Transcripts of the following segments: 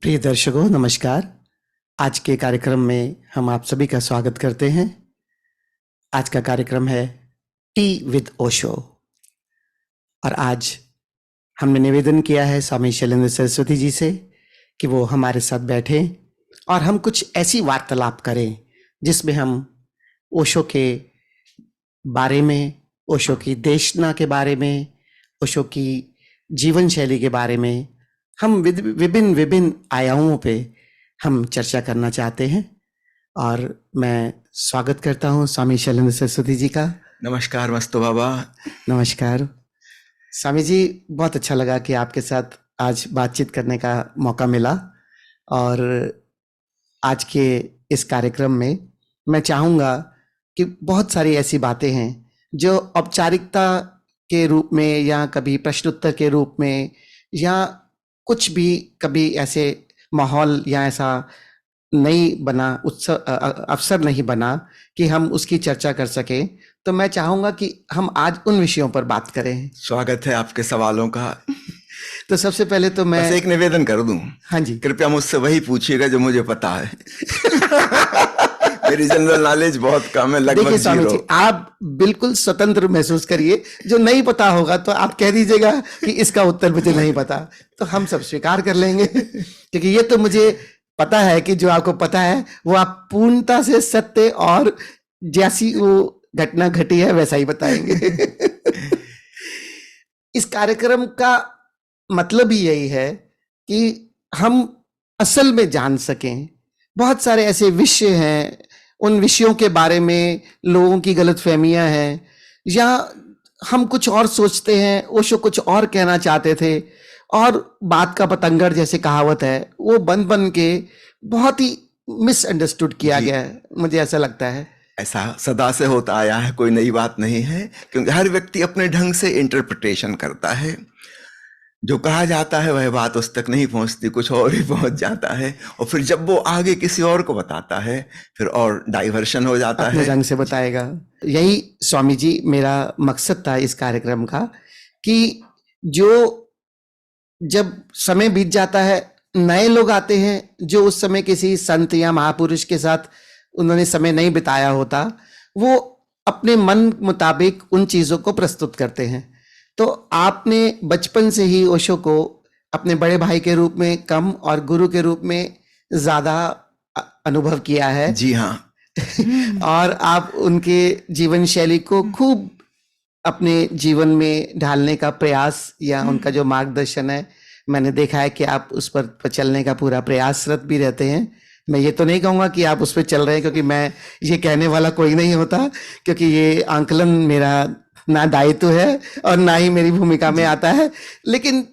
प्रिय दर्शकों नमस्कार। आज के कार्यक्रम में हम आप सभी का स्वागत करते हैं। आज का कार्यक्रम है टी विद ओशो और आज हमने निवेदन किया है स्वामी शैलेंद्र सरस्वती जी से कि वो हमारे साथ बैठें और हम कुछ ऐसी वार्तालाप करें जिसमें हम ओशो के बारे में, ओशो की देशना के बारे में, ओशो की जीवन शैली के बारे में हम विभिन्न आयामों पे हम चर्चा करना चाहते हैं। और मैं स्वागत करता हूँ स्वामी शैलेंद्र सरस्वती जी का। नमस्कार मस्तु बाबा। नमस्कार स्वामी जी, बहुत अच्छा लगा कि आपके साथ आज बातचीत करने का मौका मिला। और आज के इस कार्यक्रम में मैं चाहूँगा कि बहुत सारी ऐसी बातें हैं जो औपचारिकता के रूप में या कभी प्रश्नोत्तर के रूप में या कुछ भी कभी ऐसे माहौल या ऐसा नहीं बना, अवसर नहीं बना कि हम उसकी चर्चा कर सकें। तो मैं चाहूँगा कि हम आज उन विषयों पर बात करें। स्वागत है आपके सवालों का। तो सबसे पहले तो मैं बस एक निवेदन कर दूं। हाँ जी। कृपया मुझसे वही पूछिएगा जो मुझे पता है। मेरी जनरल नॉलेज बहुत कम है, लगभग स्वामी जी, आप बिल्कुल स्वतंत्र महसूस करिए। जो नहीं पता होगा तो आप कह दीजिएगा कि इसका उत्तर मुझे नहीं पता, तो हम सब स्वीकार कर लेंगे। क्योंकि ये तो मुझे पता है कि जो आपको पता है वो आप पूर्णता से सत्य और जैसी वो घटना घटी है वैसा ही बताएंगे। इस कार्यक्रम का मतलब ही यही है कि हम असल में जान सकें। बहुत सारे ऐसे विषय हैं, उन विषयों के बारे में लोगों की गलतफहमियां हैं या हम कुछ और सोचते हैं, ओशो कुछ और कहना चाहते थे और बात का पतंगड़ जैसे कहावत है वो बन के बहुत ही मिसअंडरस्टूड किया गया है। मुझे ऐसा लगता है ऐसा सदा से होता आया है, कोई नई बात नहीं है, क्योंकि हर व्यक्ति अपने ढंग से इंटरप्रिटेशन करता है। जो कहा जाता है वह बात उस तक नहीं पहुंचती, कुछ और ही पहुंच जाता है और फिर जब वो आगे किसी और को बताता है फिर और डाइवर्शन हो जाता है, ढंग से बताएगा। यही स्वामी जी मेरा मकसद था इस कार्यक्रम का कि जो जब समय बीत जाता है नए लोग आते हैं जो उस समय किसी संत या महापुरुष के साथ उन्होंने समय नहीं बिताया होता, वो अपने मन मुताबिक उन चीजों को प्रस्तुत करते हैं। तो आपने बचपन से ही ओशो को अपने बड़े भाई के रूप में कम और गुरु के रूप में ज्यादा अनुभव किया है। जी हाँ। और आप उनके जीवन शैली को खूब अपने जीवन में ढालने का प्रयास या उनका जो मार्गदर्शन है, मैंने देखा है कि आप उस पर चलने का पूरा प्रयासरत भी रहते हैं। मैं ये तो नहीं कहूँगा कि आप उस पर चल रहे हैं, क्योंकि मैं ये कहने वाला कोई नहीं होता, क्योंकि ये आंकलन मेरा ना दायित्व है और ना ही मेरी भूमिका में आता है। लेकिन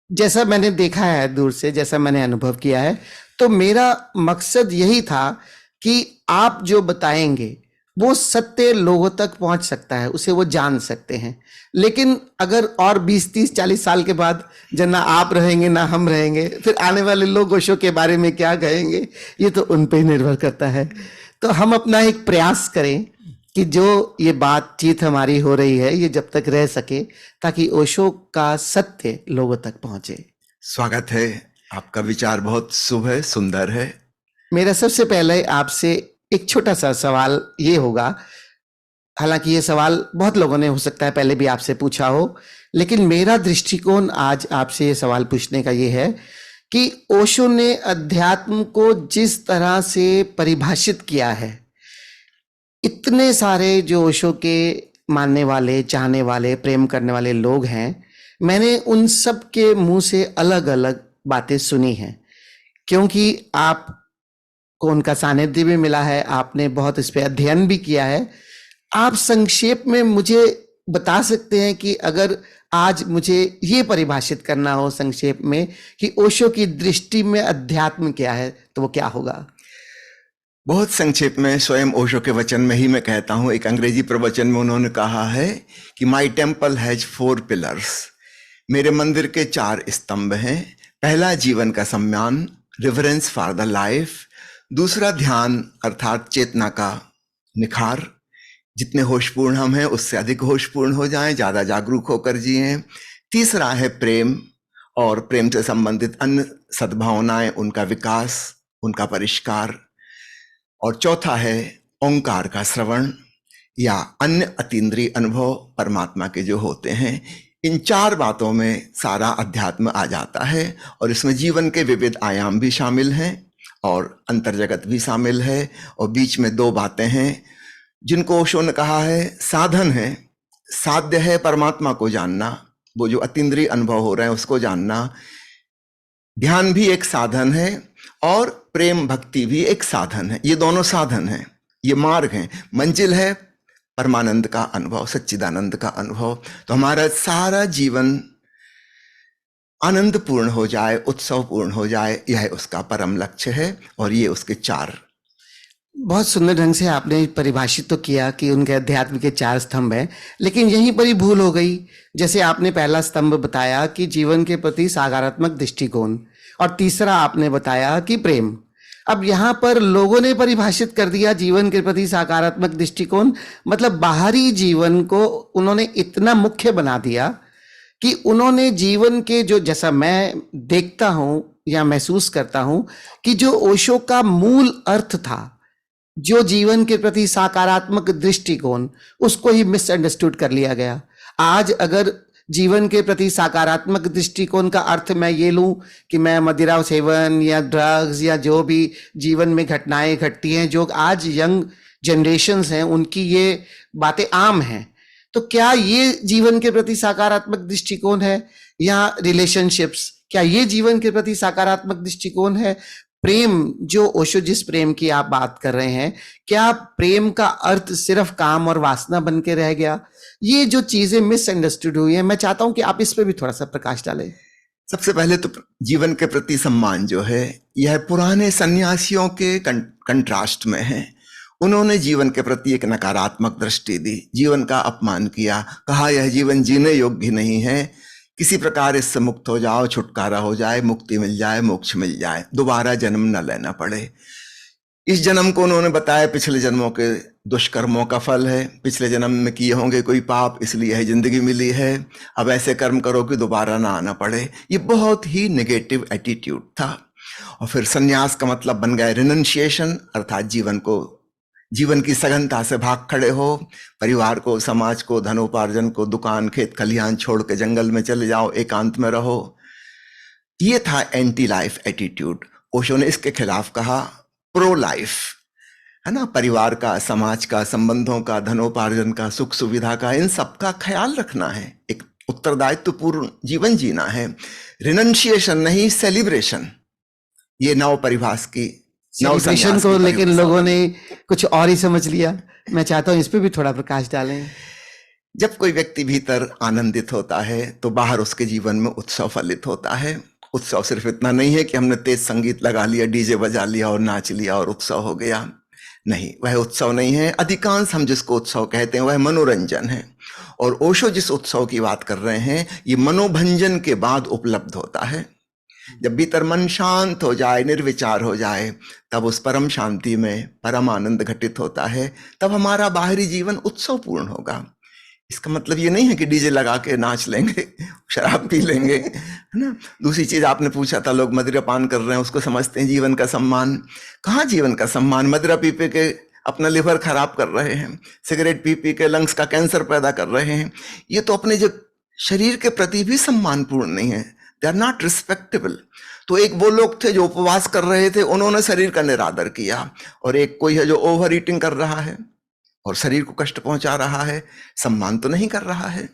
जैसा मैंने देखा है दूर से, जैसा मैंने अनुभव किया है, तो मेरा मकसद यही था कि आप जो बताएंगे वो सत्य लोगों तक पहुंच सकता है, उसे वो जान सकते हैं। लेकिन अगर और 20, 30, 40 साल के बाद जब ना आप रहेंगे ना हम रहेंगे, फिर आने वाले लोग ओशो के बारे में क्या कहेंगे, ये तो उन पे निर्भर करता है। तो हम अपना एक प्रयास करें कि जो ये बातचीत हमारी हो रही है ये जब तक रह सके, ताकि ओशो का सत्य लोगों तक पहुंचे। स्वागत है, आपका विचार बहुत शुभ है, सुंदर है। मेरा सबसे पहले आपसे एक छोटा सा सवाल ये होगा, हालांकि ये सवाल बहुत लोगों ने हो सकता है पहले भी आपसे पूछा हो, लेकिन मेरा दृष्टिकोण आज आपसे ये सवाल पूछने का ये है कि ओशो ने अध्यात्म को जिस तरह से परिभाषित किया है, इतने सारे जो ओशो के मानने वाले, चाहने वाले, प्रेम करने वाले लोग हैं, मैंने उन सब के मुंह से अलग अलग बातें सुनी हैं, क्योंकि आपको उनका सानिध्य भी मिला है, आपने बहुत इस पे अध्ययन भी किया है। आप संक्षेप में मुझे बता सकते हैं कि अगर आज मुझे ये परिभाषित करना हो संक्षेप में कि ओशो की दृष्टि में अध्यात्म क्या है, तो वो क्या होगा? बहुत संक्षेप में स्वयं ओशो के वचन में ही मैं कहता हूं। एक अंग्रेजी प्रवचन में उन्होंने कहा है कि माई टेम्पल हैज 4 पिलर्स, मेरे मंदिर के 4 स्तंभ हैं। पहला जीवन का सम्मान, रिवरेंस फॉर द लाइफ। दूसरा ध्यान अर्थात चेतना का निखार, जितने होशपूर्ण हम हैं उससे अधिक होशपूर्ण हो जाएं, ज्यादा जागरूक होकर जिएं। तीसरा है प्रेम और प्रेम से संबंधित अन्य सद्भावनाएं, उनका विकास, उनका परिष्कार। और चौथा है ओंकार का श्रवण या अन्य अतीन्द्रिय अनुभव परमात्मा के जो होते हैं। इन 4 बातों में सारा अध्यात्म आ जाता है और इसमें जीवन के विविध आयाम भी शामिल हैं और अंतर्जगत भी शामिल है। और बीच में 2 बातें हैं जिनको ओशो ने कहा है साधन है। साध्य है परमात्मा को जानना, वो जो अतीन्द्रिय अनुभव हो रहे हैं उसको जानना। ध्यान भी एक साधन है और प्रेम भक्ति भी एक साधन है। ये दोनों साधन हैं, ये मार्ग हैं। मंजिल है परमानंद का अनुभव, सच्चिदानंद का अनुभव। तो हमारा सारा जीवन आनंदपूर्ण हो जाए, उत्सवपूर्ण हो जाए, यह उसका परम लक्ष्य है। और ये उसके 4। बहुत सुंदर ढंग से आपने परिभाषित तो किया कि उनके अध्यात्म के 4 स्तंभ हैं, लेकिन यहीं पर ही भूल हो गई। जैसे आपने पहला स्तंभ बताया कि जीवन के प्रति सकारात्मक दृष्टिकोण, और तीसरा आपने बताया कि प्रेम। अब यहाँ पर लोगों ने परिभाषित कर दिया जीवन के प्रति सकारात्मक दृष्टिकोण, मतलब बाहरी जीवन को उन्होंने इतना मुख्य बना दिया कि उन्होंने जीवन के जो, जैसा मैं देखता हूं या महसूस करता हूं कि जो ओशो का मूल अर्थ था, जो जीवन के प्रति सकारात्मक दृष्टिकोण, उसको ही मिसअंडरस्टूड कर लिया गया। आज अगर जीवन के प्रति सकारात्मक दृष्टिकोण का अर्थ मैं ये लूं कि मैं मदिरा सेवन या ड्रग्स या जो भी जीवन में घटनाएं घटती हैं, जो आज यंग जनरेशन्स हैं, उनकी ये बातें आम हैं, तो क्या ये जीवन के प्रति सकारात्मक दृष्टिकोण है? या रिलेशनशिप्स, क्या ये जीवन के प्रति सकारात्मक दृष्टिकोण है? प्रेम, जो ओशो जिस प्रेम की आप बात कर रहे हैं, क्या प्रेम का अर्थ सिर्फ काम और वासना बन के रह गया? ये जो चीजें मिसअंडरस्टूड हुई हैं, मैं चाहता हूं कि आप इस पे भी थोड़ा सा प्रकाश डालें। सबसे पहले तो जीवन के प्रति सम्मान जो है, यह पुराने सन्यासियों के कंट्रास्ट में है। उन्होंने जीवन के प्रति एक नकारात्मक दृष्टि दी, जीवन का अपमान किया, कहा यह जीवन जीने योग्य नहीं है, किसी प्रकार इससे मुक्त हो जाओ, छुटकारा हो जाए, मुक्ति मिल जाए, मोक्ष मिल जाए, दोबारा जन्म न लेना पड़े। इस जन्म को उन्होंने बताया पिछले जन्मों के दुष्कर्मों का फल है, पिछले जन्म में किए होंगे कोई पाप, इसलिए यह जिंदगी मिली है, अब ऐसे कर्म करो कि दोबारा ना आना पड़े। ये बहुत ही नेगेटिव एटीट्यूड था। और फिर सन्यास का मतलब बन गया रिनंशिएशन, अर्थात जीवन की सघनता से भाग खड़े हो, परिवार को, समाज को, धनोपार्जन को, दुकान, खेत खलिहान छोड़ के जंगल में चले जाओ, एकांत में रहो। ये था एंटी लाइफ एटीट्यूड। ओशो ने इसके खिलाफ कहा प्रो लाइफ, है ना, परिवार का, समाज का, संबंधों का, धनोपार्जन का, सुख सुविधा का, इन सब का ख्याल रखना है, एक उत्तरदायित्व पूर्ण जीवन जीना है। रिनंशिएशन नहीं, सेलिब्रेशन। ये नव परिभाष की, सेलिब्रेशन को लेकिन लोगों ने कुछ और ही समझ लिया। मैं चाहता हूं इस पे भी थोड़ा प्रकाश डालें। जब कोई व्यक्ति भीतर आनंदित होता है तो बाहर उसके जीवन में उत्सव फलित होता है। उत्सव सिर्फ इतना नहीं है कि हमने तेज संगीत लगा लिया, डीजे बजा लिया और नाच लिया और उत्सव हो गया। नहीं, वह उत्सव नहीं है। अधिकांश हम जिसको उत्सव कहते हैं वह मनोरंजन है। और ओशो जिस उत्सव की बात कर रहे हैं, ये मनोभंजन के बाद उपलब्ध होता है। जब भीतर मन शांत हो जाए, निर्विचार हो जाए, तब उस परम शांति में परम आनंद घटित होता है। तब हमारा बाहरी जीवन उत्सवपूर्ण होगा। इसका मतलब ये नहीं है कि डीजे लगा के नाच लेंगे, शराब पी लेंगे, है ना। दूसरी चीज आपने पूछा था, लोग मदिरा पान कर रहे हैं, उसको समझते हैं जीवन का सम्मान। कहाँ जीवन का सम्मान? मदिरा पी पी के अपना लिवर खराब कर रहे हैं, सिगरेट पी पी के लंग्स का कैंसर पैदा कर रहे हैं। ये तो अपने जो शरीर के प्रति भी सम्मानपूर्ण नहीं है। They are not respectable. तो एक वो लोग थे जो उपवास कर रहे थे, उन्होंने शरीर का निरादर किया, और एक कोई है जो ओवर ईटिंग कर रहा है और शरीर को कष्ट पहुंचा रहा है, सम्मान तो नहीं कर रहा है।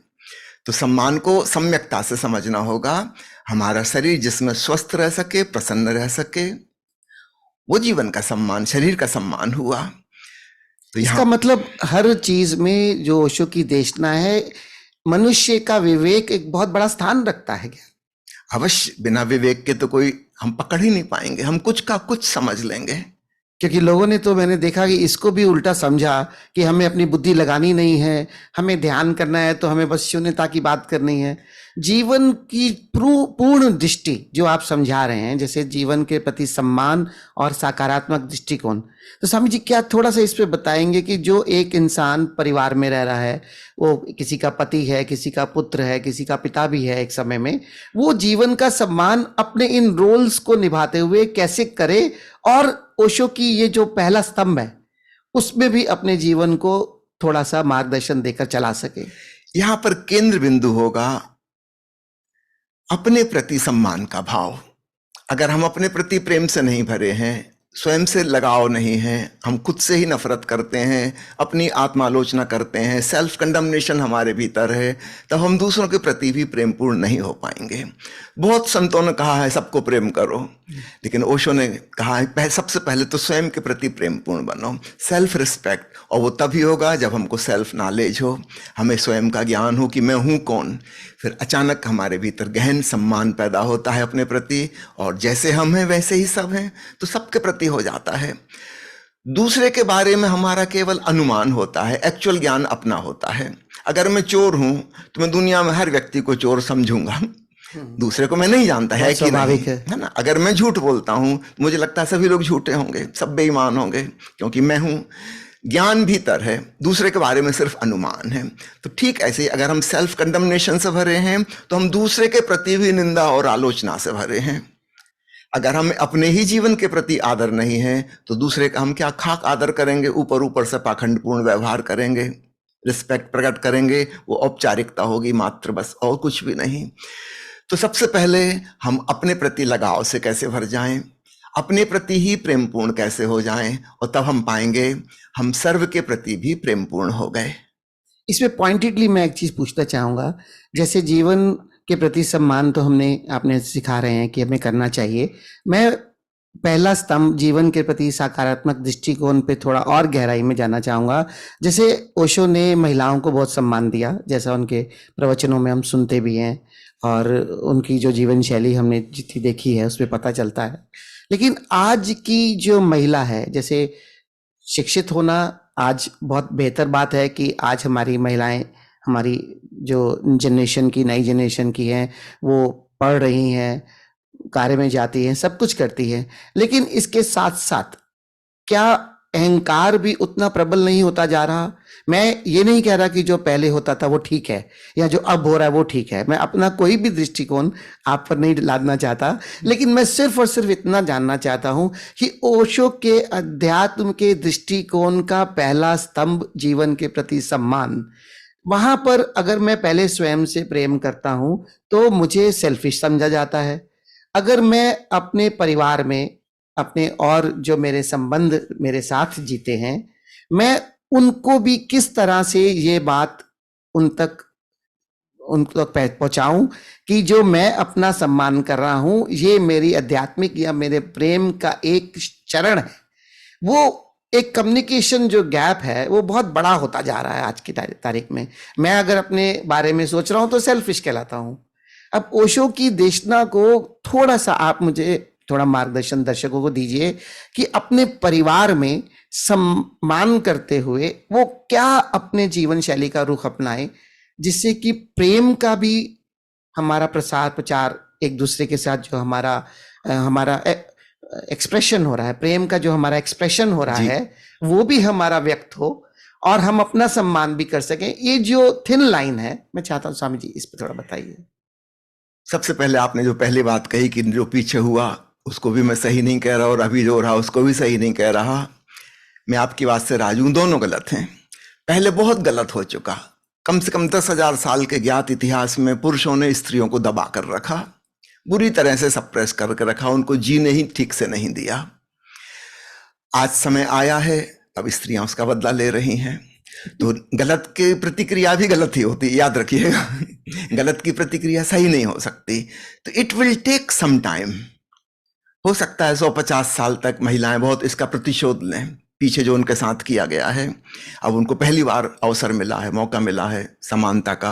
तो सम्मान को सम्यकता से समझना होगा। हमारा शरीर जिसमें स्वस्थ रह सके, प्रसन्न रह सके, वो जीवन का सम्मान, शरीर का सम्मान हुआ। तो इसका मतलब हर चीज में जो ओशो की देशना है, मनुष्य का विवेक एक बहुत बड़ा स्थान रखता है क्या? अवश्य, बिना विवेक के तो कोई हम पकड़ ही नहीं पाएंगे। हम कुछ का कुछ समझ लेंगे, क्योंकि लोगों ने तो मैंने देखा कि इसको भी उल्टा समझा कि हमें अपनी बुद्धि लगानी नहीं है, हमें ध्यान करना है तो हमें बस शून्यता की बात करनी है। जीवन की पूर्ण दृष्टि जो आप समझा रहे हैं, जैसे जीवन के प्रति सम्मान और सकारात्मक दृष्टिकोण, तो स्वामी जी क्या थोड़ा सा इस पे बताएंगे कि जो एक इंसान परिवार में रह रहा है, वो किसी का पति है, किसी का पुत्र है, किसी का पिता भी है एक समय में, वो जीवन का सम्मान अपने इन रोल्स को निभाते हुए कैसे करे, और ओशो की ये जो पहला स्तंभ है उसमें भी अपने जीवन को थोड़ा सा मार्गदर्शन देकर चला सके। यहां पर केंद्र बिंदु होगा अपने प्रति सम्मान का भाव। अगर हम अपने प्रति प्रेम से नहीं भरे हैं, स्वयं से लगाव नहीं है, हम खुद से ही नफरत करते हैं, अपनी आत्मालोचना करते हैं, सेल्फ कंडमनेशन हमारे भीतर है, तब हम दूसरों के प्रति भी प्रेमपूर्ण नहीं हो पाएंगे। बहुत संतों ने कहा है सबको प्रेम करो, लेकिन ओशो ने कहा है सबसे पहले तो स्वयं के प्रति प्रेमपूर्ण बनो, सेल्फ रिस्पेक्ट। और वो तभी होगा जब हमको सेल्फ नॉलेज हो, हमें स्वयं का ज्ञान हो कि मैं हूँ कौन। फिर अचानक हमारे भीतर गहन सम्मान पैदा होता है अपने प्रति, और जैसे हम हैं वैसे ही सब हैं, तो सबके प्रति हो जाता है। दूसरे के बारे में हमारा केवल अनुमान होता है, एक्चुअल ज्ञान अपना होता है। अगर मैं चोर हूं तो मैं दुनिया में हर व्यक्ति को चोर समझूंगा, दूसरे को मैं नहीं जानता है कि नहीं, है ना। अगर मैं झूठ बोलता हूं तो मुझे लगता है सभी लोग झूठे होंगे, सब बेईमान होंगे, क्योंकि मैं हूं। ज्ञान भीतर है, दूसरे के बारे में सिर्फ अनुमान है। तो ठीक ऐसे ही अगर हम सेल्फ कंडमनेशन से भरे हैं तो हम दूसरे के प्रति भी निंदा और आलोचना से भरे हैं। अगर हम अपने ही जीवन के प्रति आदर नहीं है तो दूसरे का हम क्या खाक आदर करेंगे, ऊपर ऊपर से पाखंडपूर्ण व्यवहार करेंगे, रिस्पेक्ट प्रकट करेंगे, वो औपचारिकता होगी मात्र, बस और कुछ भी नहीं। तो सबसे पहले हम अपने प्रति लगाव से कैसे भर जाएं, अपने प्रति ही प्रेमपूर्ण कैसे हो जाएं, और तब हम पाएंगे हम सर्व के प्रति भी प्रेमपूर्ण हो गए। इसमें पॉइंटेडली मैं एक चीज पूछना चाहूंगा, जैसे जीवन के प्रति सम्मान तो आपने सिखा रहे हैं कि हमें करना चाहिए। मैं पहला स्तंभ जीवन के प्रति सकारात्मक दृष्टिकोण पे थोड़ा और गहराई में जाना चाहूंगा। जैसे ओशो ने महिलाओं को बहुत सम्मान दिया, जैसा उनके प्रवचनों में हम सुनते भी हैं, और उनकी जो जीवन शैली हमने जितनी देखी है उसमें पता चलता है। लेकिन आज की जो महिला है, जैसे शिक्षित होना आज बहुत बेहतर बात है कि आज हमारी महिलाएं, हमारी जो जनरेशन की, नई जनरेशन की हैं, वो पढ़ रही हैं, कार्य में जाती हैं, सब कुछ करती हैं। लेकिन इसके साथ साथ क्या अहंकार भी उतना प्रबल नहीं होता जा रहा? मैं ये नहीं कह रहा कि जो पहले होता था वो ठीक है या जो अब हो रहा है वो ठीक है, मैं अपना कोई भी दृष्टिकोण आप पर नहीं लादना चाहता, लेकिन मैं सिर्फ और सिर्फ इतना जानना चाहता हूं कि ओशो के अध्यात्म के दृष्टिकोण का पहला स्तंभ जीवन के प्रति सम्मान, वहां पर अगर मैं पहले स्वयं से प्रेम करता हूं तो मुझे सेल्फिश समझा जाता है। अगर मैं अपने परिवार में अपने और जो मेरे संबंध मेरे साथ जीते हैं, मैं उनको भी किस तरह से ये बात उन तक पहुंचाऊं कि जो मैं अपना सम्मान कर रहा हूं ये मेरी आध्यात्मिक या मेरे प्रेम का एक चरण है। वो एक कम्युनिकेशन जो गैप है वो बहुत बड़ा होता जा रहा है आज की तारीख में। मैं अगर अपने बारे में सोच रहा हूं तो सेल्फिश कहलाता हूं। अब ओशो की देशना को थोड़ा सा आप मुझे थोड़ा मार्गदर्शन दर्शकों को दीजिए कि अपने परिवार में सम्मान करते हुए वो क्या अपने जीवन शैली का रुख अपनाएं, जिससे कि प्रेम का भी हमारा प्रसार प्रचार, एक दूसरे के साथ जो हमारा एक्सप्रेशन हो रहा है, प्रेम का जो हमारा एक्सप्रेशन हो रहा है वो भी हमारा व्यक्त हो और हम अपना सम्मान भी कर सकें। ये जो थिन लाइन है, मैं चाहता हूं स्वामी जी इस पर थोड़ा बताइए। सबसे पहले आपने जो पहली बात कही कि जो पीछे हुआ उसको भी मैं सही नहीं कह रहा और अभी जो रहा उसको भी सही नहीं कह रहा, मैं आपकी बात से राजी हूं, दोनों गलत हैं। पहले बहुत गलत हो चुका, कम से कम 10,000 साल के ज्ञात इतिहास में पुरुषों ने स्त्रियों को दबा कर रखा, बुरी तरह से सप्रेस करके रखा, उनको जीने ही ठीक से नहीं दिया। आज समय आया है, अब स्त्रियां उसका बदला ले रही हैं। तो गलत की प्रतिक्रिया भी गलत ही होती है, याद रखिएगा। गलत की प्रतिक्रिया सही नहीं हो सकती। तो it will take some time, हो सकता है 150 साल तक महिलाएं बहुत इसका प्रतिशोध लें, पीछे जो उनके साथ किया गया है। अब उनको पहली बार अवसर मिला है, मौका मिला है समानता का,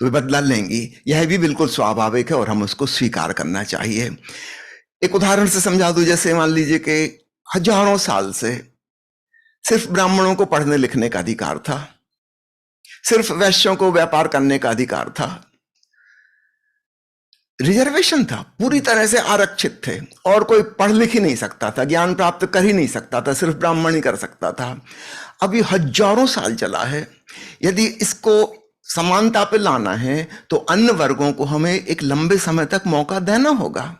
तो वे बदला लेंगी। यह भी बिल्कुल स्वाभाविक है और हम उसको स्वीकार करना चाहिए। एक उदाहरण से समझा दूं, जैसे मान लीजिए कि हजारों साल से सिर्फ ब्राह्मणों को पढ़ने लिखने का अधिकार था, सिर्फ वैश्यों को व्यापार करने का अधिकार था, रिजर्वेशन था, पूरी तरह से आरक्षित थे और कोई पढ़ लिख ही नहीं सकता था, ज्ञान प्राप्त कर ही नहीं सकता था, सिर्फ ब्राह्मण ही कर सकता था। अभी हजारों साल चला है। यदि इसको समानता पे लाना है तो अन्य वर्गों को हमें एक लंबे समय तक मौका देना होगा,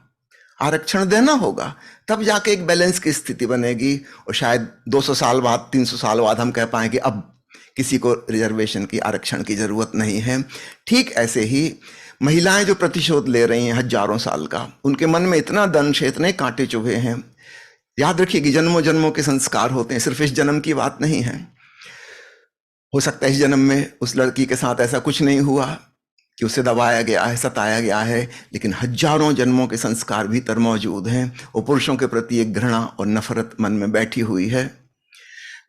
आरक्षण देना होगा, तब जाके एक बैलेंस की स्थिति बनेगी। और शायद 200 साल बाद, 300 साल बाद हम कह पाएंगे अब किसी को रिजर्वेशन की, आरक्षण की जरूरत नहीं है। ठीक ऐसे ही महिलाएं जो प्रतिशोध ले रही हैं हजारों साल का, उनके मन में इतना दंश है, इतने कांटे चुभे हैं। याद रखिए कि जन्मों जन्मों के संस्कार होते हैं, सिर्फ इस जन्म की बात नहीं है। हो सकता है इस जन्म में उस लड़की के साथ ऐसा कुछ नहीं हुआ कि उसे दबाया गया है, सताया गया है, लेकिन हजारों जन्मों के संस्कार भीतर मौजूद हैं। वो पुरुषों के प्रति एक घृणा और नफरत मन में बैठी हुई है,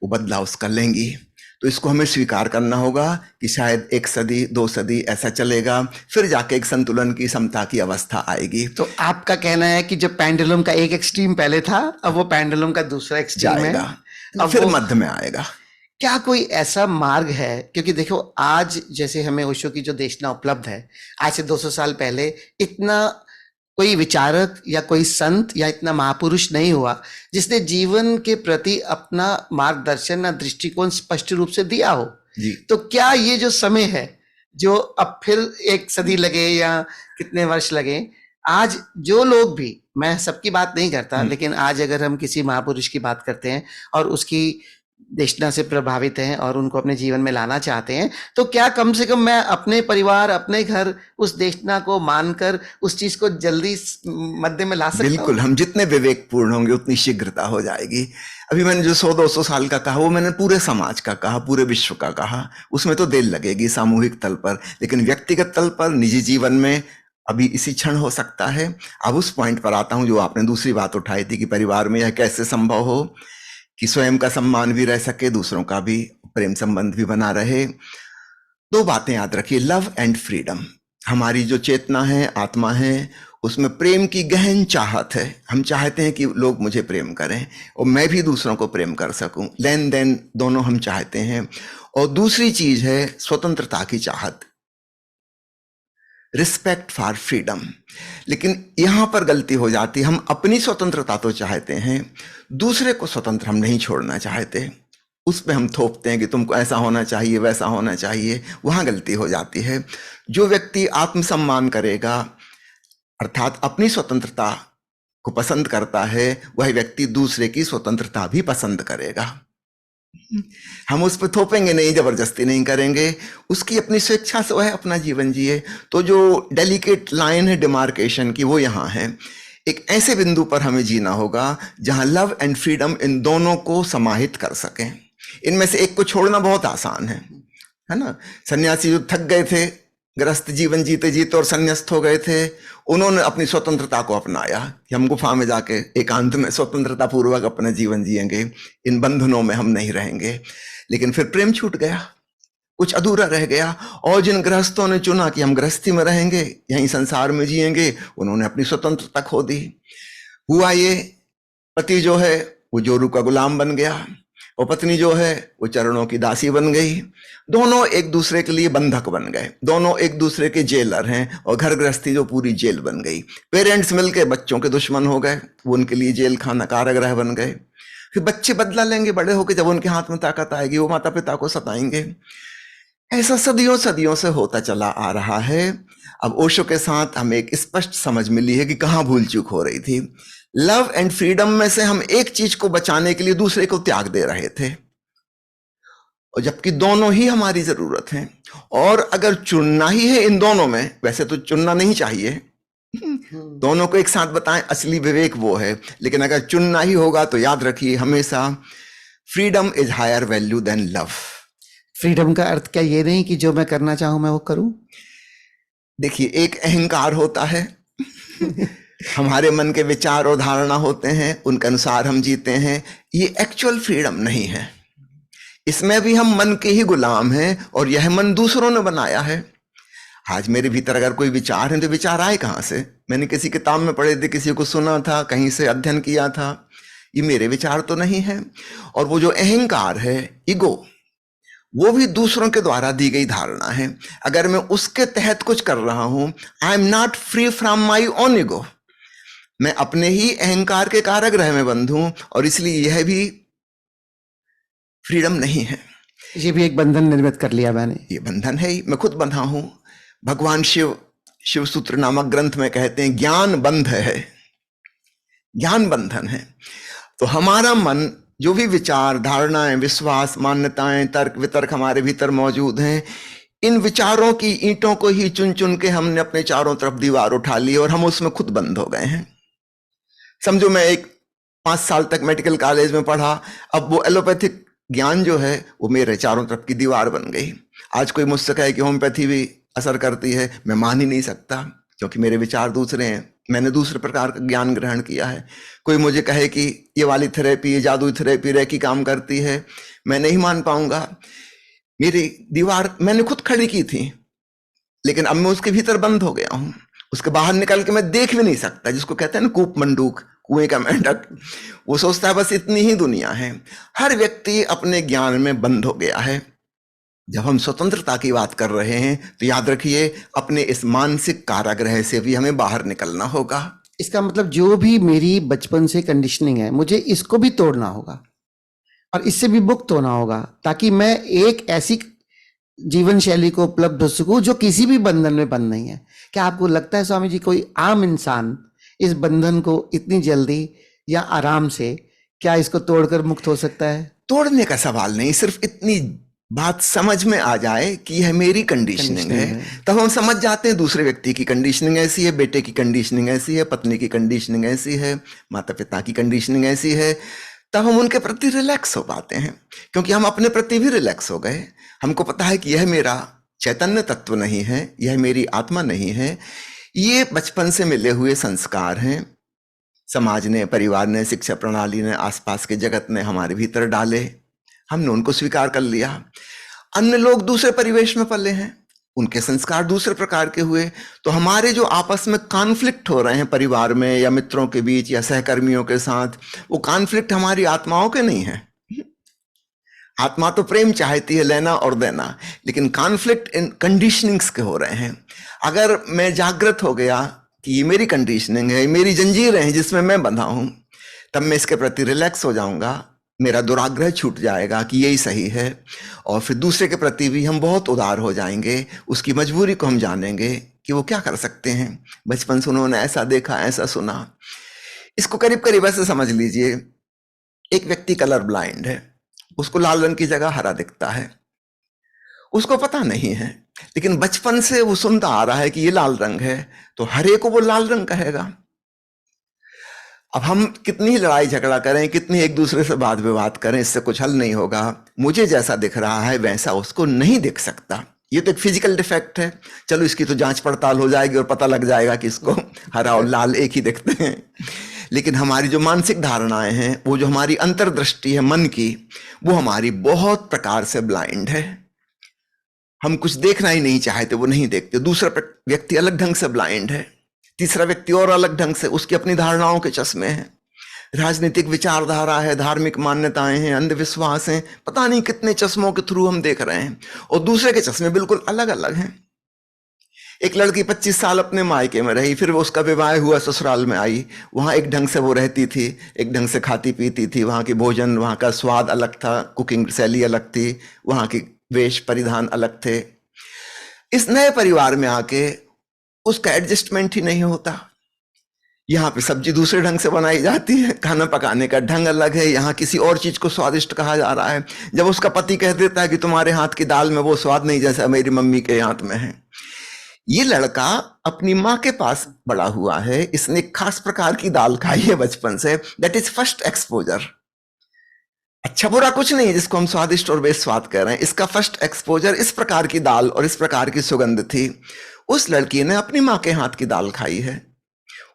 वो बदला उसका लेंगी। तो इसको हमें स्वीकार करना होगा कि शायद 1 सदी 2 सदी ऐसा चलेगा, फिर जाके एक संतुलन की, समता की अवस्था आएगी। तो आपका कहना है कि जो पेंडुलम का एक एक्सट्रीम पहले था, अब वो पेंडुलम का दूसरा एक्सट्रीम है, जाएगा, अब फिर मध्य में आएगा। क्या कोई ऐसा मार्ग है? क्योंकि देखो आज जैसे हमें ओशो की जो देशना उपलब्ध है, आज से 200 साल पहले इतना कोई विचारक या कोई संत या इतना महापुरुष नहीं हुआ जिसने जीवन के प्रति अपना मार्गदर्शन या दृष्टिकोण स्पष्ट रूप से दिया हो जी। तो क्या ये जो समय है, जो अब फिर 1 सदी लगे या कितने वर्ष लगे, आज जो लोग भी, मैं सबकी बात नहीं करता, लेकिन आज अगर हम किसी महापुरुष की बात करते हैं और उसकी देशना से प्रभावित हैं और उनको अपने जीवन में लाना चाहते हैं, तो क्या कम से कम मैं अपने परिवार, अपने घर उस देशना को मानकर उस चीज को जल्दी मध्य में ला सकता हूं? बिल्कुल, हम जितने विवेकपूर्ण होंगे उतनी शीघ्रता हो जाएगी। अभी मैंने जो 100-200 साल का कहा वो मैंने पूरे समाज का कहा, पूरे विश्व का कहा, उसमें तो देर लगेगी सामूहिक तल पर, लेकिन व्यक्तिगत तल पर, निजी जीवन में अभी इसी क्षण हो सकता है। अब उस पॉइंट पर आता हूं जो आपने दूसरी बात उठाई थी कि परिवार में यह कैसे संभव हो कि स्वयं का सम्मान भी रह सके, दूसरों का भी प्रेम संबंध भी बना रहे। 2 बातें याद रखिए, लव एंड फ्रीडम। हमारी जो चेतना है, आत्मा है, उसमें प्रेम की गहन चाहत है। हम चाहते हैं कि लोग मुझे प्रेम करें और मैं भी दूसरों को प्रेम कर सकूं, लेन देन दोनों हम चाहते हैं। और दूसरी चीज है स्वतंत्रता की चाहत, रिस्पेक्ट फॉर फ्रीडम। लेकिन यहां पर गलती हो जाती, हम अपनी स्वतंत्रता तो चाहते हैं, दूसरे को स्वतंत्र हम नहीं छोड़ना चाहते, उस पे हम थोपते हैं कि तुमको ऐसा होना चाहिए, वैसा होना चाहिए, वहां गलती हो जाती है। जो व्यक्ति आत्मसम्मान करेगा, अर्थात अपनी स्वतंत्रता को पसंद करता है, वह व्यक्ति दूसरे की स्वतंत्रता भी पसंद करेगा। हम उस पर थोपेंगे नहीं, जबरदस्ती नहीं करेंगे, उसकी अपनी स्वेच्छा से वह अपना जीवन जिए। तो जो डेलिकेट लाइन है डिमार्केशन की, वो यहाँ है। एक ऐसे बिंदु पर हमें जीना होगा जहां लव एंड फ्रीडम इन दोनों को समाहित कर सकें। इनमें से एक को छोड़ना बहुत आसान है ना। सन्यासी जो थक गए थे, गृहस्थ जीवन जीते जीते और संन्यास्त हो गए थे, उन्होंने अपनी स्वतंत्रता को अपनाया कि हम गुफा में जाके एकांत में स्वतंत्रता पूर्वक अपना जीवन जिएंगे, इन बंधनों में हम नहीं रहेंगे। लेकिन फिर प्रेम छूट गया, कुछ अधूरा रह गया। और जिन गृहस्थों ने चुना कि हम गृहस्थी में रहेंगे, यहीं संसार में जिएंगे, उन्होंने अपनी स्वतंत्रता खो दी। हुआ ये, पति जो है वो जोरू का गुलाम बन गया और पत्नी जो है वो चरणों की दासी बन गई। दोनों एक दूसरे के लिए बंधक बन गए, दोनों एक दूसरे के जेलर हैं और घर गृहस्थी जो पूरी जेल बन गई। पेरेंट्स मिलके बच्चों के दुश्मन हो गए, वो उनके लिए जेल खाना, कारागृह बन गए। फिर बच्चे बदला लेंगे बड़े होकर, जब उनके हाथ में ताकत आएगी वो माता पिता को सताएंगे। ऐसा सदियों सदियों से होता चला आ रहा है। अब ओशो के साथ हमें एक स्पष्ट समझ मिली है कि कहाँ भूल चूक हो रही थी। लव एंड फ्रीडम में से हम एक चीज को बचाने के लिए दूसरे को त्याग दे रहे थे, और जबकि दोनों ही हमारी जरूरत है। और अगर चुनना ही है इन दोनों में, वैसे तो चुनना नहीं चाहिए, दोनों को एक साथ बताएं, असली विवेक वो है। लेकिन अगर चुनना ही होगा तो याद रखिए हमेशा, freedom is higher value than love. Freedom का अर्थ क्या ये नहीं कि जो मैं करना चाहूं मैं वो करूं? देखिए, एक अहंकार होता है हमारे मन के विचार और धारणा होते हैं, उनके अनुसार हम जीते हैं। ये एक्चुअल फ्रीडम नहीं है, इसमें भी हम मन के ही गुलाम हैं और यह मन दूसरों ने बनाया है। आज मेरे भीतर अगर कोई विचार है तो विचार आए कहां से? मैंने किसी किताब में पढ़े थे, किसी को सुना था, कहीं से अध्ययन किया था, ये मेरे विचार तो नहीं है। और वो जो अहंकार है, ईगो, वो भी दूसरों के द्वारा दी गई धारणा है। अगर मैं उसके तहत कुछ कर रहा हूं, I am not free from my own ego. मैं अपने ही अहंकार के कारागृह में बंद हूं, और इसलिए यह भी फ्रीडम नहीं है। ये भी एक बंधन निर्मित कर लिया मैंने। ये बंधन है ही, मैं खुद बंधा हूं। भगवान शिव सूत्र नामक ग्रंथ में कहते हैं ज्ञान बंध है, ज्ञान बंधन है। तो हमारा मन, जो भी विचार, धारणाएं, विश्वास, मान्यताएं, तर्क वितर्क हमारे भीतर मौजूद हैं, इन विचारों की ईंटों को ही चुन चुन के हमने अपने चारों तरफ दीवार उठा ली और हम उसमें खुद बंद हो गए हैं। समझो मैं 5 साल तक मेडिकल कॉलेज में पढ़ा, अब वो एलोपैथिक ज्ञान जो है वो मेरे चारों तरफ की दीवार बन गई। आज कोई मुझसे कहे कि होम्योपैथी भी असर करती है, मैं मान ही नहीं सकता, क्योंकि मेरे विचार दूसरे हैं, मैंने दूसरे प्रकार का ज्ञान ग्रहण किया है। कोई मुझे कहे कि ये वाली थेरेपी, ये जादुई थेरेपी रेकी काम करती है, मैं नहीं मान पाऊंगा। मेरी दीवार मैंने खुद खड़ी की थी, लेकिन अब मैं उसके भीतर बंद हो गया हूं। उसके बाहर निकल के मैं देख भी नहीं सकता, जिसको कहते हैं ना कूप मंडूक, कुएं का मेंढक। वो सोचता है बस इतनी ही दुनिया है। हर व्यक्ति अपने ज्ञान में बंद हो गया है। जब हम स्वतंत्रता की बात कर रहे हैं तो याद रखिए, अपने इस मानसिक कारागृह से भी हमें बाहर निकलना होगा। इसका मतलब जो भी मेरी बचपन से कंडीशनिंग है, मुझे इसको भी तोड़ना होगा और इससे भी मुक्त होना होगा, ताकि मैं एक ऐसी जीवन शैली को उपलब्ध हो सकूं जो किसी भी बंधन में बंद नहीं है। क्या आपको लगता है स्वामी जी, कोई आम इंसान इस बंधन को इतनी जल्दी या आराम से क्या इसको तोड़कर मुक्त हो सकता है? तोड़ने का सवाल नहीं, सिर्फ इतनी बात समझ में आ जाए कि यह मेरी कंडीशनिंग है, तब हम समझ जाते हैं दूसरे व्यक्ति की कंडीशनिंग ऐसी है, बेटे की कंडीशनिंग ऐसी है, पत्नी की कंडीशनिंग ऐसी है, माता पिता की कंडीशनिंग ऐसी है। तब हम उनके प्रति रिलैक्स हो पाते हैं, क्योंकि हम अपने प्रति भी रिलैक्स हो गए। हमको पता है कि यह मेरा चैतन्य तत्व नहीं है, यह मेरी आत्मा नहीं है, ये बचपन से मिले हुए संस्कार हैं। समाज ने, परिवार ने, शिक्षा प्रणाली ने, आसपास के जगत ने हमारे भीतर डाले, हमने उनको स्वीकार कर लिया। अन्य लोग दूसरे परिवेश में पले हैं, उनके संस्कार दूसरे प्रकार के हुए, तो हमारे जो आपस में कॉन्फ्लिक्ट हो रहे हैं परिवार में या मित्रों के बीच या सहकर्मियों के साथ, वो कॉन्फ्लिक्ट हमारी आत्माओं के नहीं है। आत्मा तो प्रेम चाहती है, लेना और देना, लेकिन कॉन्फ्लिक्ट इन कंडीशनिंग्स के हो रहे हैं। अगर मैं जागृत हो गया कि ये मेरी कंडीशनिंग है, मेरी जंजीरें हैं जिसमें मैं बंधा हूं, तब मैं इसके प्रति रिलैक्स हो जाऊंगा, मेरा दुराग्रह छूट जाएगा कि यही सही है, और फिर दूसरे के प्रति भी हम बहुत उदार हो जाएंगे। उसकी मजबूरी को हम जानेंगे कि वो क्या कर सकते हैं, बचपन से उन्होंने ऐसा देखा, ऐसा सुना। इसको करीब करीब ऐसे समझ लीजिए, एक व्यक्ति कलर ब्लाइंड है, उसको लाल रंग की जगह हरा दिखता है, उसको पता नहीं है, लेकिन बचपन से वो सुनता आ रहा है कि ये लाल रंग है, तो हरे को वो लाल रंग कहेगा। अब हम कितनी ही लड़ाई झगड़ा करें, कितनी एक दूसरे से वाद विवाद करें, इससे कुछ हल नहीं होगा। मुझे जैसा दिख रहा है वैसा उसको नहीं दिख सकता। ये तो एक फिजिकल डिफेक्ट है, चलो इसकी तो जांच पड़ताल हो जाएगी और पता लग जाएगा कि इसको हरा और लाल एक ही दिखते हैं। लेकिन हमारी जो मानसिक धारणाएं हैं, वो जो हमारी अंतर्दृष्टि है मन की, वो हमारी बहुत प्रकार से ब्लाइंड है। हम कुछ देखना ही नहीं चाहते, वो नहीं देखते। दूसरा व्यक्ति अलग ढंग से ब्लाइंड है, तीसरा व्यक्ति और अलग ढंग से, उसकी अपनी धारणाओं के चश्मे हैं, राजनीतिक विचारधारा है, धार्मिक मान्यताएं हैं, अंधविश्वास हैं, पता नहीं कितने चश्मों के थ्रू हम देख रहे हैं, और दूसरे के चश्मे बिल्कुल अलग अलग हैं। एक लड़की 25 साल अपने मायके में रही, फिर वो उसका विवाह हुआ, ससुराल में आई, वहां एक ढंग से वो रहती थी, एक ढंग से खाती पीती थी, वहां की भोजन, वहां का स्वाद अलग था, कुकिंग शैली अलग थी, वहां की वेश परिधान अलग थे। इस नए परिवार में आके उसका एडजस्टमेंट ही नहीं होता। यहाँ पे सब्जी दूसरे ढंग से बनाई जाती है, खाना पकाने का ढंग अलग है, यहाँ किसी और चीज को स्वादिष्ट कहा जा रहा है। जब उसका पति कह देता है कि तुम्हारे हाथ की दाल में वो स्वाद नहीं जैसा मेरी मम्मी के हाथ में है। ये लड़का अपनी माँ के पास बड़ा हुआ है, इसने एक खास प्रकार की दाल खाई है बचपन से, दैट इज फर्स्ट एक्सपोजर। अच्छा बुरा कुछ नहीं है जिसको हम स्वादिष्ट और बेस्वाद कह रहे हैं, इसका फर्स्ट एक्सपोजर इस प्रकार की दाल और इस प्रकार की सुगंध थी। उस लड़की ने अपनी माँ के हाथ की दाल खाई है,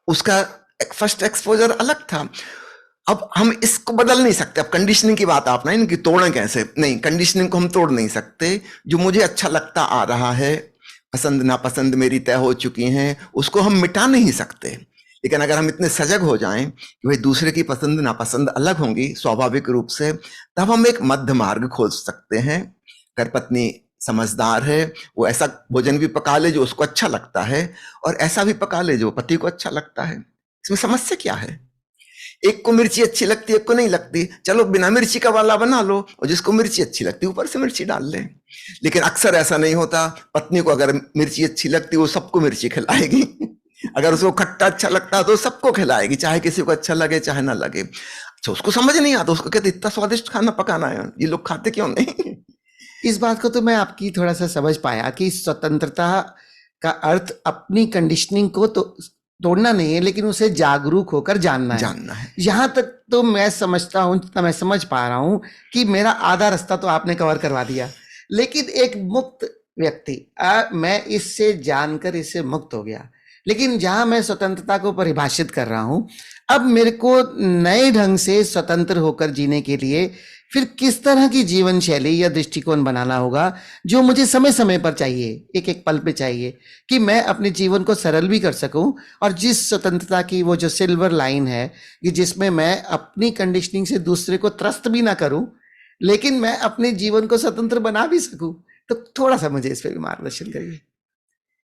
उसका फर्स्ट एक्सपोजर अलग था। अब हम इसको बदल नहीं सकते। अब कंडीशनिंग की बात आप ना, इनकी तोड़ें कैसे, नहीं, कंडीशनिंग को हम तोड़ नहीं सकते। जो मुझे अच्छा लगता आ रहा है, पसंद नापसंद मेरी तय हो चुकी हैं, उसको हम मिटा नहीं सकते, लेकिन अगर हम इतने सजग हो जाएं कि भाई दूसरे की पसंद नापसंद अलग होंगी स्वाभाविक रूप से, तब हम एक मध्य मार्ग खोज सकते हैं। अगर पत्नी समझदार है, वो ऐसा भोजन भी पका ले जो उसको अच्छा लगता है, और ऐसा भी पका ले जो पति को अच्छा लगता है। इसमें समस्या क्या है? एक को मिर्ची अच्छी लगती है, एक को नहीं लगती, चलो बिना मिर्ची का वाला बना लो, और जिसको मिर्ची अच्छी लगती है ऊपर से मिर्ची डाल ले। लेकिन अक्सर ऐसा नहीं होता। पत्नी को अगर मिर्ची अच्छी लगती है, वो सबको मिर्ची खिलाएगी। अगर उसको खट्टा अच्छा लगता है तो सबको खिलाएगी, चाहे किसी को अच्छा लगे चाहे ना लगे। अच्छा, उसको समझ नहीं आता, उसको कहते इतना स्वादिष्ट खाना पकाना है, ये लोग खाते क्यों नहीं? इस बात को तो मैं आपकी थोड़ा सा समझ पाया कि स्वतंत्रता का अर्थ अपनी कंडीशनिंग को तो तोड़ना नहीं है, लेकिन उसे जागरूक होकर जानना है। जानना है। यहाँ तक तो मैं समझता हूँ, जितना मैं समझ पा रहा हूँ कि मेरा आधा रास्ता तो आपने कवर करवा दिया। लेकिन एक मुक्त व्यक्ति, मैं इससे जानकर इससे मुक्त हो गया, लेकिन जहां मैं स्वतंत्रता को परिभाषित कर रहा हूं, अब मेरे को नए ढंग से स्वतंत्र होकर जीने के लिए फिर किस तरह की जीवन शैली या दृष्टिकोण बनाना होगा जो मुझे समय समय पर चाहिए, एक एक पल पे चाहिए, कि मैं अपने जीवन को सरल भी कर सकूं, और जिस स्वतंत्रता की वो जो सिल्वर लाइन है कि जिसमें मैं अपनी कंडीशनिंग से दूसरे को त्रस्त भी ना करूं, लेकिन मैं अपने जीवन को स्वतंत्र बना भी सकूं। तो थोड़ा सा मुझे इस पर भी मार्गदर्शन करिए।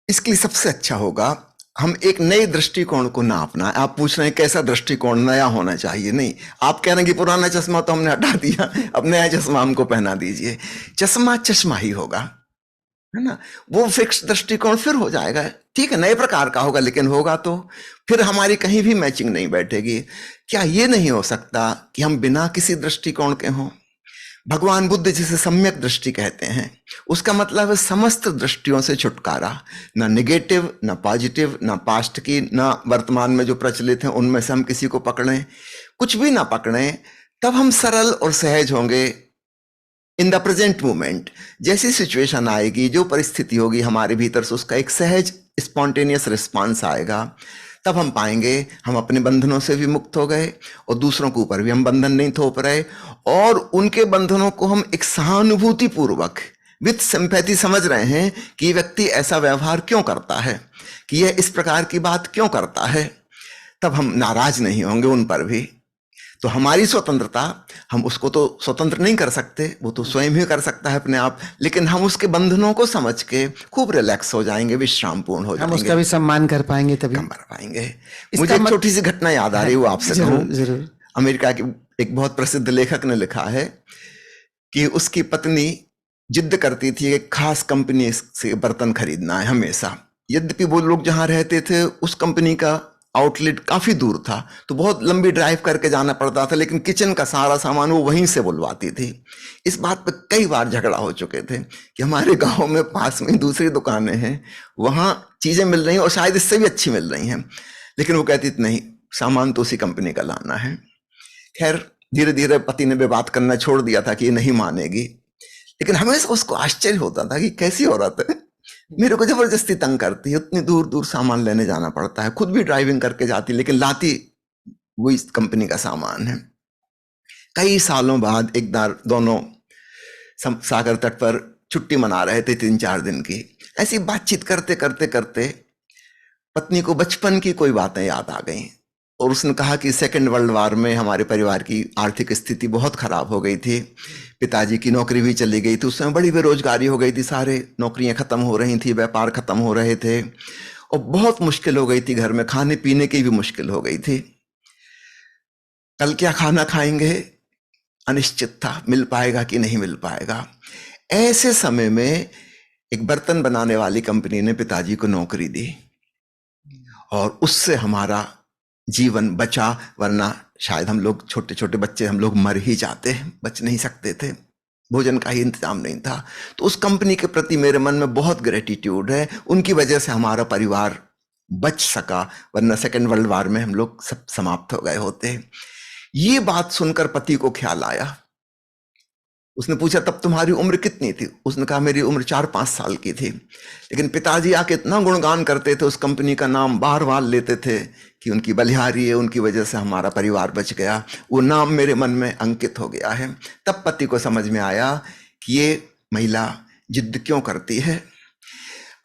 इसके लिए सबसे अच्छा होगा हम एक नए दृष्टिकोण को ना अपनाएं। आप पूछ रहे हैं कैसा दृष्टिकोण नया होना चाहिए? नहीं, आप कह रहे हैं कि पुराना चश्मा तो हमने हटा दिया, अब नया चश्मा हमको पहना दीजिए। चश्मा चश्मा ही होगा, है ना? वो फिक्स दृष्टिकोण फिर हो जाएगा। ठीक है, नए प्रकार का होगा, लेकिन होगा तो फिर हमारी कहीं भी मैचिंग नहीं बैठेगी। क्या ये नहीं हो सकता कि हम बिना किसी दृष्टिकोण के हों? भगवान बुद्ध जिसे सम्यक दृष्टि कहते हैं, उसका मतलब है समस्त दृष्टियों से छुटकारा। ना निगेटिव, ना पॉजिटिव, ना पास्ट की, ना वर्तमान में जो प्रचलित हैं उनमें से हम किसी को पकड़ें, कुछ भी ना पकड़ें। तब हम सरल और सहज होंगे इन द प्रेजेंट मोमेंट। जैसी सिचुएशन आएगी, जो परिस्थिति होगी हमारे भीतर से, उसका एक सहज स्पॉन्टेनियस रिस्पांस आएगा। तब हम पाएंगे हम अपने बंधनों से भी मुक्त हो गए, और दूसरों के ऊपर भी हम बंधन नहीं थोप रहे, और उनके बंधनों को हम एक सहानुभूति पूर्वक विथ सिंपैथी समझ रहे हैं कि ये व्यक्ति ऐसा व्यवहार क्यों करता है, कि यह इस प्रकार की बात क्यों करता है। तब हम नाराज नहीं होंगे उन पर भी। तो हमारी स्वतंत्रता, हम उसको तो स्वतंत्र नहीं कर सकते, वो तो स्वयं ही कर सकता है अपने आप, लेकिन हम उसके बंधनों को समझ के खूब रिलैक्स हो जाएंगे, विश्राम पूर्ण हो हम जाएंगे, उसका भी सम्मान कर पाएंगे, तभी कर पाएंगे। इसका मुझे एक छोटी सी घटना याद आ रही है, वो आपसे जरूर कहूं। जरूर। अमेरिका के एक बहुत प्रसिद्ध लेखक ने लिखा है कि उसकी पत्नी जिद करती थी एक खास कंपनी से बर्तन खरीदना है हमेशा। यद्यपि वो लोग जहां रहते थे उस कंपनी का आउटलेट काफी दूर था, तो बहुत लंबी ड्राइव करके जाना पड़ता था, लेकिन किचन का सारा सामान वो वहीं से बुलवाती थी। इस बात पे कई बार झगड़ा हो चुके थे कि हमारे गांव में पास में दूसरी दुकानें हैं, वहां चीजें मिल रही हैं और शायद इससे भी अच्छी मिल रही हैं, लेकिन वो कहती थी नहीं, सामान तो उसी कंपनी का लाना है। खैर, धीरे धीरे पति ने विवाद करना छोड़ दिया था कि ये नहीं मानेगी, लेकिन हमेशा उसको आश्चर्य होता था कि कैसी औरत है, मेरे को जबरदस्ती तंग करती है, उतनी दूर दूर सामान लेने जाना पड़ता है, खुद भी ड्राइविंग करके जाती, लेकिन लाती वो इस कंपनी का सामान है। कई सालों बाद एक बार दोनों सागर तट पर छुट्टी मना रहे थे 3-4 दिन की। ऐसी बातचीत करते करते करते पत्नी को बचपन की कोई बातें याद आ गई, और उसने कहा कि सेकेंड वर्ल्ड वार में हमारे परिवार की आर्थिक स्थिति बहुत खराब हो गई थी, पिताजी की नौकरी भी चली गई थी, उस समय बड़ी बेरोजगारी हो गई थी, सारे नौकरियां खत्म हो रही थी, व्यापार खत्म हो रहे थे, और बहुत मुश्किल हो गई थी, घर में खाने पीने की भी मुश्किल हो गई थी। कल क्या खाना खाएंगे अनिश्चित था, मिल पाएगा कि नहीं मिल पाएगा। ऐसे समय में एक बर्तन बनाने वाली कंपनी ने पिताजी को नौकरी दी, और उससे हमारा जीवन बचा, वरना शायद हम लोग छोटे छोटे बच्चे, हम लोग मर ही जाते, बच नहीं सकते थे, भोजन का ही इंतजाम नहीं था। तो उस कंपनी के प्रति मेरे मन में बहुत ग्रेटिट्यूड है, उनकी वजह से हमारा परिवार बच सका, वरना सेकेंड वर्ल्ड वार में हम लोग सब समाप्त हो गए होते। ये बात सुनकर पति को ख्याल आया। उसने पूछा तब तुम्हारी उम्र कितनी थी? उसने कहा मेरी उम्र 4-5 साल की थी। लेकिन पिताजी आके इतना गुणगान करते थे, उस कंपनी का नाम बार बार लेते थे कि उनकी बलिहारी है, उनकी वजह से हमारा परिवार बच गया। वो नाम मेरे मन में अंकित हो गया है। तब पति को समझ में आया कि ये महिला जिद क्यों करती है।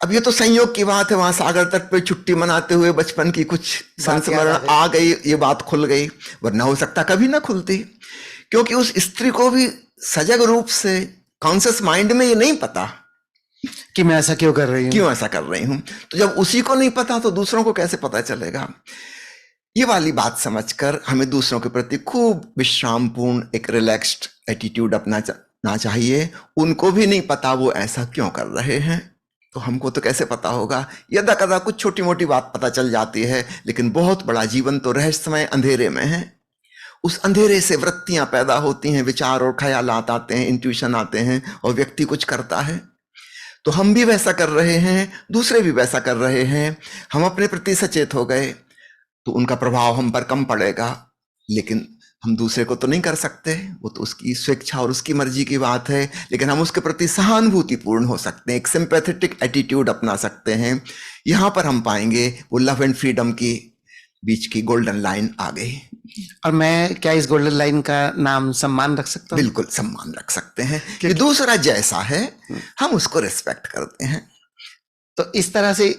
अब ये तो संयोग की बात है, वहां सागर तट पे छुट्टी मनाते हुए बचपन की कुछ संस्मरण आ गई, ये बात खुल गई, वरना हो सकता कभी ना खुलती, क्योंकि उस स्त्री को भी सजग रूप से कॉन्शियस माइंड में ये नहीं पता कि मैं ऐसा क्यों कर रही हूँ, क्यों ऐसा कर रही हूं। तो जब उसी को नहीं पता तो दूसरों को कैसे पता चलेगा। ये वाली बात समझकर हमें दूसरों के प्रति खूब विश्रामपूर्ण एक रिलैक्स्ड एटीट्यूड अपनाना चाहिए। उनको भी नहीं पता वो ऐसा क्यों कर रहे हैं, तो हमको तो कैसे पता होगा। यदा कदा कुछ छोटी मोटी बात पता चल जाती है, लेकिन बहुत बड़ा जीवन तो रहस्यमय अंधेरे में है। उस अंधेरे से वृत्तियां पैदा होती हैं, विचार और ख्यालात आते हैं, इंट्यूशन आते हैं, और व्यक्ति कुछ करता है। तो हम भी वैसा कर रहे हैं, दूसरे भी वैसा कर रहे हैं। हम अपने प्रति सचेत हो गए तो उनका प्रभाव हम पर कम पड़ेगा, लेकिन हम दूसरे को तो नहीं कर सकते, वो तो उसकी स्वेच्छा और उसकी मर्जी की बात है। लेकिन हम उसके प्रति सहानुभूतिपूर्ण हो सकते हैं, एक सिंपैथेटिक एटीट्यूड अपना सकते हैं। यहां पर हम पाएंगे वो लव एंड फ्रीडम की बीच की गोल्डन लाइन आ गई। और मैं क्या इस गोल्डन लाइन का नाम सम्मान रख सकता हूँ? बिल्कुल सम्मान रख सकते हैं कि दूसरा जैसा है हम उसको रिस्पेक्ट करते हैं। तो इस तरह से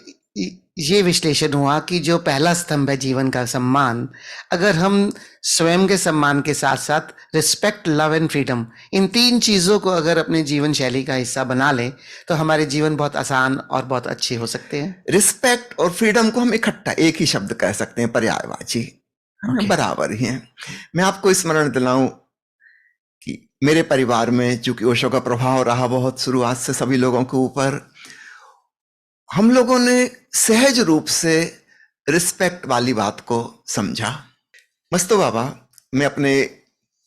ये विश्लेषण हुआ कि जो पहला स्तंभ है जीवन का, सम्मान, अगर हम स्वयं के सम्मान के साथ साथ रिस्पेक्ट, लव एंड फ्रीडम, इन तीन चीजों को अगर अपने जीवन शैली का हिस्सा बना लें तो हमारे जीवन बहुत आसान और बहुत अच्छे हो सकते हैं। रिस्पेक्ट और फ्रीडम को हम इकट्ठा एक ही शब्द कह सकते हैं, पर्यायवाची, बराबर ही हैं। मैं आपको स्मरण दिलाऊं कि मेरे परिवार में चूंकि ओशो का प्रभाव रहा बहुत शुरुआत से सभी लोगों के ऊपर, हम लोगों ने सहज रूप से रिस्पेक्ट वाली बात को समझा। मस्तो बाबा, मैं अपने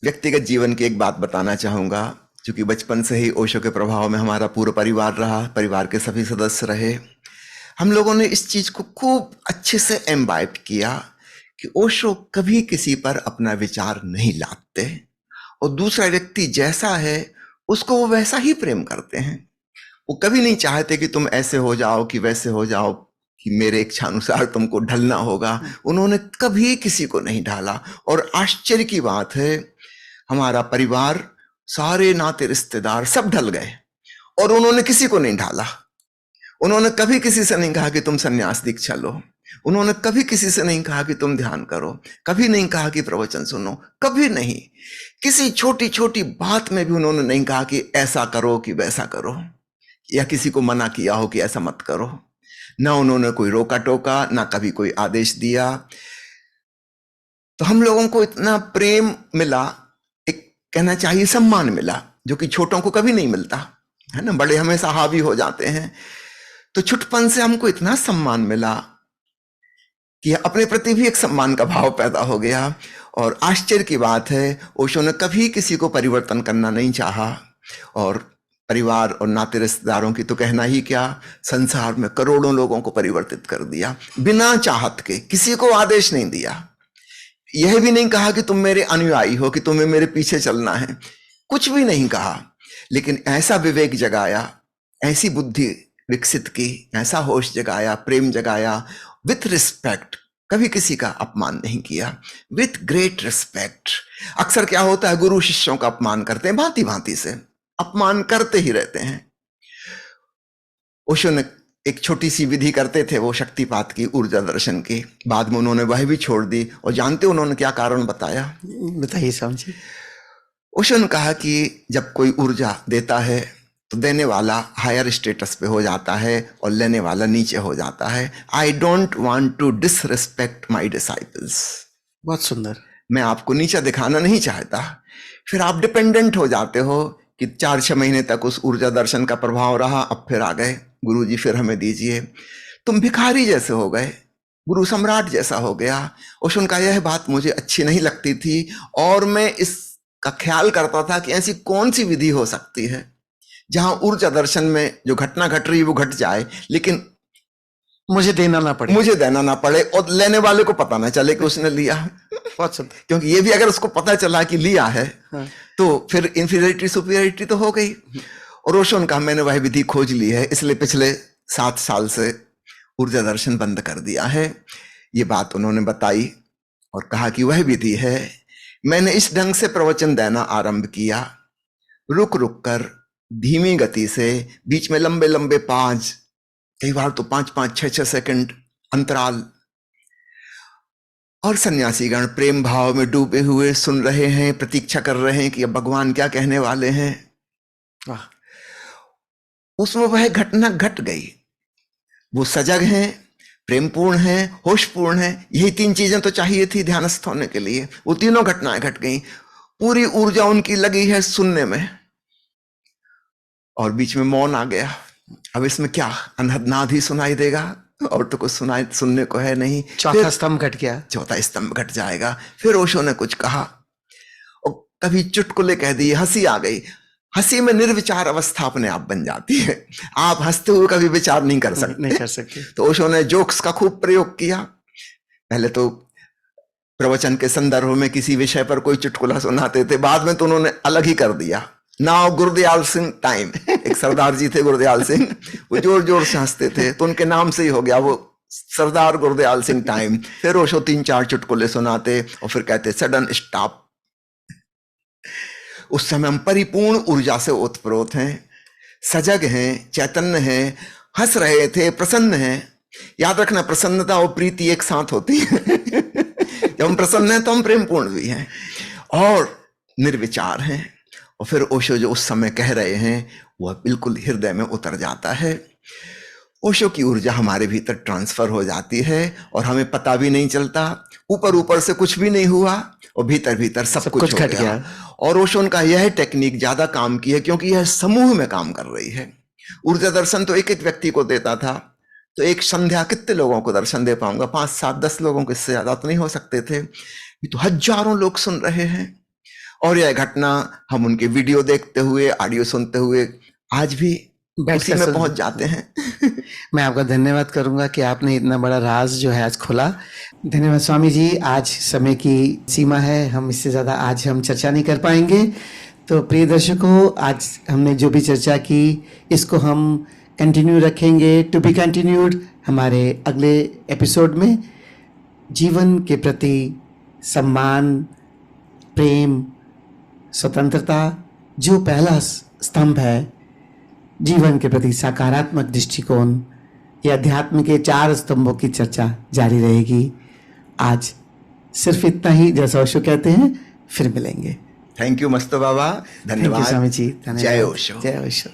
व्यक्तिगत जीवन की एक बात बताना चाहूंगा। क्योंकि बचपन से ही ओशो के प्रभाव में हमारा पूरा परिवार रहा, परिवार के सभी सदस्य रहे, हम लोगों ने इस चीज को खूब अच्छे से एम्बाइब किया कि ओशो कभी किसी पर अपना विचार नहीं लादते, और दूसरा व्यक्ति जैसा है उसको वो वैसा ही प्रेम करते हैं। वो कभी नहीं चाहते कि तुम ऐसे हो जाओ, कि वैसे हो जाओ, कि मेरे इच्छानुसार तुमको ढलना होगा। उन्होंने कभी किसी को नहीं ढाला। और आश्चर्य की बात है, हमारा परिवार, सारे नाते रिश्तेदार सब ढल गए और उन्होंने किसी को नहीं ढाला। उन्होंने कभी किसी से नहीं कहा कि तुम संन्यास दीक्षा लो, उन्होंने कभी किसी से नहीं कहा कि तुम ध्यान करो, कभी नहीं कहा कि प्रवचन सुनो, कभी नहीं। किसी छोटी छोटी बात में भी उन्होंने नहीं कहा कि ऐसा करो कि वैसा करो, या किसी को मना किया हो कि ऐसा मत करो। ना उन्होंने कोई रोका टोका, ना कभी कोई आदेश दिया। तो हम लोगों को इतना प्रेम मिला, एक कहना चाहिए सम्मान मिला, जो कि छोटों को कभी नहीं मिलता है ना। बड़े हमेशा हावी हो जाते हैं। तो छुटपन से हमको इतना सम्मान मिला कि अपने प्रति भी एक सम्मान का भाव पैदा हो गया। और आश्चर्य की बात है, ओशो ने कभी किसी को परिवर्तन करना नहीं चाहा, और परिवार और नाते रिश्तेदारों की तो कहना ही क्या, संसार में करोड़ों लोगों को परिवर्तित कर दिया बिना चाहत के। किसी को आदेश नहीं दिया, यह भी नहीं कहा कि तुम मेरे अनुयायी हो, कि तुम्हें मेरे पीछे चलना है, कुछ भी नहीं कहा। लेकिन ऐसा विवेक जगाया, ऐसी बुद्धि विकसित की, ऐसा होश जगाया, प्रेम जगाया, विथ रिस्पेक्ट, कभी किसी का अपमान नहीं किया, विथ ग्रेट रिस्पेक्ट। अक्सर क्या होता है, गुरु शिष्यों का अपमान करते हैं, भांति भांति से अपमान करते ही रहते हैं। ओशो ने एक छोटी सी विधि करते थे, वो शक्तिपात की, ऊर्जा दर्शन की। बाद में उन्होंने वह भी छोड़ दी, और जानते उन्होंने क्या कारण बताया? बताइए स्वामी जी। ओशो ने कहा कि जब कोई ऊर्जा देता है तो देने वाला हायर स्टेटस पे हो जाता है और लेने वाला नीचे हो जाता है। I don't want to disrespect my disciples. बहुत सुंदर। मैं आपको नीचा दिखाना नहीं चाहता। फिर आप डिपेंडेंट हो जाते हो कि 4-6 महीने तक उस ऊर्जा दर्शन का प्रभाव रहा, अब फिर आ गए गुरुजी, फिर हमें दीजिए। तुम भिखारी जैसे हो गए, गुरु सम्राट जैसा हो गया। ओशो का यह बात मुझे अच्छी नहीं लगती थी, और मैं इसका ख्याल करता था कि ऐसी कौन सी विधि हो सकती है जहां ऊर्जा दर्शन में जो घटना घट रही है वो घट जाए, लेकिन मुझे देना ना पड़े, और लेने वाले को पता ना चले कि उसने लिया। बहुत सुंदर। क्योंकि ये भी अगर उसको पता चला कि लिया है, हाँ, तो फिर इंफीरियरिटी सुपीरियरिटी तो हो गई। और ओशो ने कहा मैंने वह विधि खोज ली है, इसलिए पिछले 7 साल से ऊर्जा दर्शन बंद कर दिया है। ये बात उन्होंने बताई और कहा कि वह विधि है, मैंने इस ढंग से प्रवचन देना आरंभ किया, रुक रुक कर, धीमी गति से, बीच में लंबे लंबे पाज, कई बार तो 5-5, 6-6 सेकंड अंतराल। और सन्यासीगण प्रेम भाव में डूबे हुए सुन रहे हैं, प्रतीक्षा कर रहे हैं कि अब भगवान क्या कहने वाले हैं। वाह! उसमें वह घटना घट गई। वो सजग हैं, प्रेमपूर्ण हैं, होशपूर्ण हैं। यही 3 चीजें तो चाहिए थी ध्यानस्थ होने के लिए। वो तीनों घटनाएं घट गई। पूरी ऊर्जा उनकी लगी है सुनने में, और बीच में मौन आ गया। अब इसमें क्या अनहद ही सुनाई देगा, और तो कुछ सुनने को है नहीं। चौथा स्तंभ घट गया, चौथा स्तंभ घट जाएगा। फिर ओशो ने कुछ कहा, और कभी चुटकुले कह दिए, हंसी आ गई। हंसी में निर्विचार अवस्था अपने आप बन जाती है। आप हंसते हुए कभी विचार नहीं कर सकते। तो ओशो ने जोक्स का खूब प्रयोग किया। पहले तो प्रवचन के संदर्भ में किसी विषय पर कोई चुटकुला सुनाते थे, बाद में तो उन्होंने अलग ही कर दिया। Now Gurdayal Singh time. एक सरदार जी थे गुरदयाल सिंह, वो जोर जोर से हंसते थे, तो उनके नाम से ही हो गया वो सरदार गुरदयाल सिंह टाइम। फिर ओशो 3-4 चुटकुले सुनाते और फिर कहते सडन स्टॉप। उस समय हम परिपूर्ण ऊर्जा से ओतप्रोत हैं, सजग हैं, चैतन्य हैं, हंस रहे थे, प्रसन्न हैं। याद रखना, प्रसन्नता और प्रीति एक साथ होती है। जब हम प्रसन्न हैं तो हम प्रेमपूर्ण भी हैं और निर्विचार हैं। और फिर ओशो जो उस समय कह रहे हैं वह बिल्कुल हृदय में उतर जाता है। ओशो की ऊर्जा हमारे भीतर ट्रांसफर हो जाती है और हमें पता भी नहीं चलता। ऊपर ऊपर से कुछ भी नहीं हुआ और भीतर भीतर सब कुछ घट गया। और ओशो का यह टेक्निक ज्यादा काम की है क्योंकि यह समूह में काम कर रही है। ऊर्जा दर्शन तो एक एक व्यक्ति को देता था, तो एक संध्या कितने लोगों को दर्शन दे पाऊंगा? 5, 7, 10 लोगों को, इससे ज्यादा तो नहीं हो सकते थे। तो हजारों लोग सुन रहे हैं। और यह घटना हम उनके वीडियो देखते हुए, ऑडियो सुनते हुए आज भी उसी में पहुंच जाते हैं। मैं आपका धन्यवाद करूंगा कि आपने इतना बड़ा राज जो है आज खोला। धन्यवाद स्वामी जी। आज समय की सीमा है, हम इससे ज़्यादा आज हम चर्चा नहीं कर पाएंगे। तो प्रिय दर्शकों, आज हमने जो भी चर्चा की इसको हम कंटिन्यू रखेंगे, टू बी कंटिन्यूड, हमारे अगले एपिसोड में। जीवन के प्रति सम्मान, प्रेम, स्वतंत्रता जो पहला स्तंभ है, जीवन के प्रति सकारात्मक दृष्टिकोण, ये अध्यात्म के 4 स्तंभों की चर्चा जारी रहेगी। आज सिर्फ इतना ही, जैसा ओशो कहते हैं। फिर मिलेंगे। थैंक यू मस्तो बाबा, धन्यवाद। स्वामी जी, धन्यवाद। जय ओशो। जय ओशो।